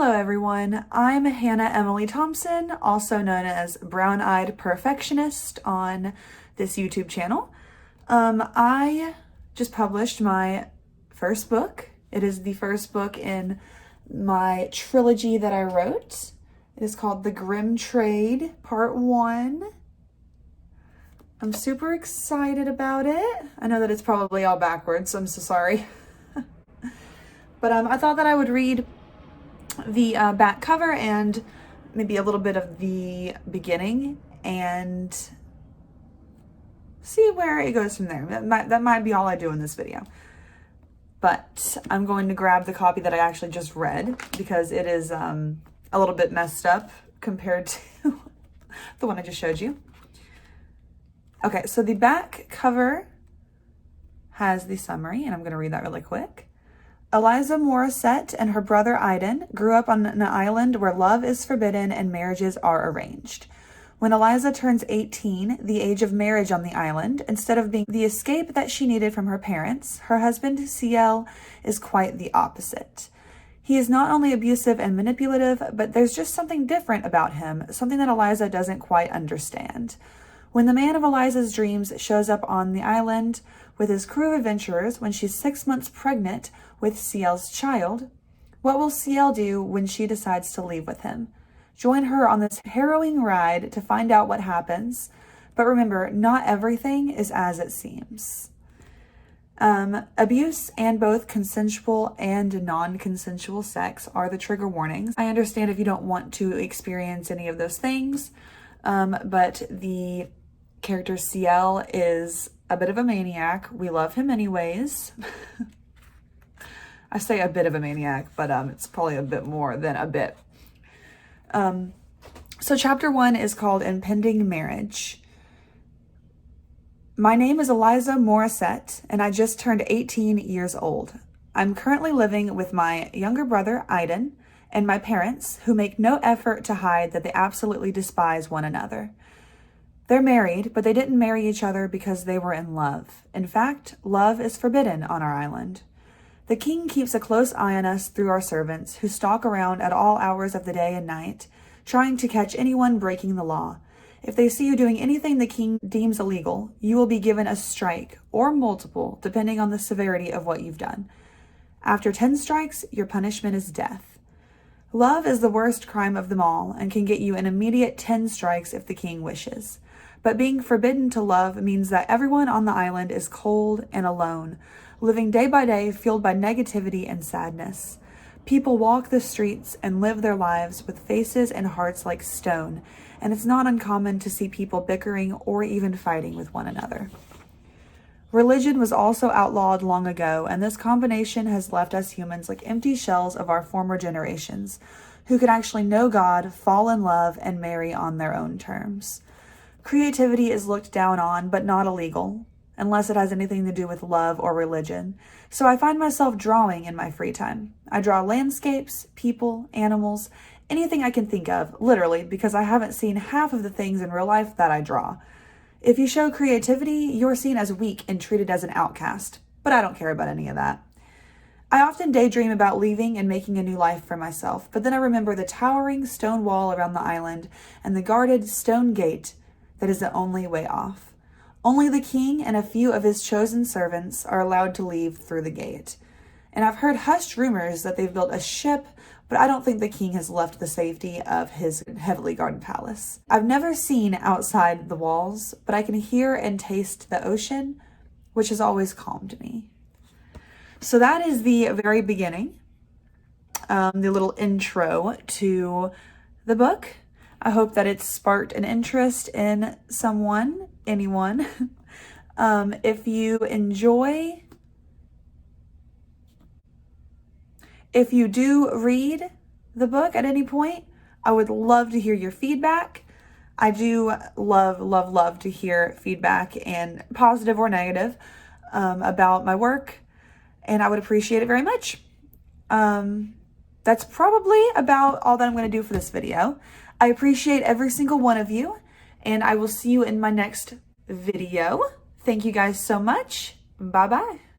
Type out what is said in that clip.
Hello everyone, I'm Hannah Emily Thompson, also known as Brown Eyed Perfectionist on this YouTube channel. I just published my first book. It is the first book in my trilogy that I wrote. It is called The Grimm Trade, Part 1. I'm super excited about it. I know that it's probably all backwards, so I'm so sorry. But I thought that I would read the back cover and maybe a little bit of the beginning and see where it goes from there. That might be all I do in this video. But I'm going to grab the copy that I actually just read because it is a little bit messed up compared to the one I just showed you. Okay, so the back cover has the summary, and I'm going to read that really quick. Eliza Morissette and her brother Iden grew up on an island where love is forbidden and marriages are arranged. When Eliza turns 18, the age of marriage on the island, instead of being the escape that she needed from her parents, her husband Ciel is quite the opposite. He is not only abusive and manipulative, but there's just something different about him, something that Eliza doesn't quite understand. When the man of Eliza's dreams shows up on the island with his crew of adventurers when she's 6 months pregnant with Ciel's child, what will Ciel do when she decides to leave with him? Join her on this harrowing ride to find out what happens. But remember, not everything is as it seems. Abuse and both consensual and non-consensual sex are the trigger warnings. I understand if you don't want to experience any of those things, but the character Ciel is a bit of a maniac. We love him anyways. I say a bit of a maniac, but it's probably a bit more than a bit. So chapter 1 is called Impending Marriage. My name is Eliza Morissette, and I just turned 18 years old. I'm currently living with my younger brother, Iden, and my parents, who make no effort to hide that they absolutely despise one another. They're married, but they didn't marry each other because they were in love. In fact, love is forbidden on our island. The king keeps a close eye on us through our servants, who stalk around at all hours of the day and night, trying to catch anyone breaking the law. If they see you doing anything the king deems illegal, you will be given a strike, or multiple, depending on the severity of what you've done. After 10 strikes, your punishment is death. Love is the worst crime of them all, and can get you an immediate 10 strikes if the king wishes. But being forbidden to love means that everyone on the island is cold and alone, living day by day fueled by negativity and sadness. People walk the streets and live their lives with faces and hearts like stone, and it's not uncommon to see people bickering or even fighting with one another. Religion was also outlawed long ago, and this combination has left us humans like empty shells of our former generations, who could actually know God, fall in love, and marry on their own terms. Creativity is looked down on, but not illegal, unless it has anything to do with love or religion. So I find myself drawing in my free time. I draw landscapes, people, animals, anything I can think of, literally, because I haven't seen half of the things in real life that I draw. If you show creativity, you're seen as weak and treated as an outcast, but I don't care about any of that. I often daydream about leaving and making a new life for myself, but then I remember the towering stone wall around the island and the guarded stone gate that is the only way off. Only the king and a few of his chosen servants are allowed to leave through the gate. And I've heard hushed rumors that they've built a ship, but I don't think the king has left the safety of his heavily guarded palace. I've never seen outside the walls, but I can hear and taste the ocean, which has always calmed me. So that is the very beginning, the little intro to the book. I hope that it's sparked an interest in anyone. If you do read the book at any point, I would love to hear your feedback. I do love to hear feedback, and positive or negative, about my work, and I would appreciate it very much. That's probably about all that I'm going to do for this video. I appreciate every single one of you, and I will see you in my next video. Thank you guys so much. Bye-bye.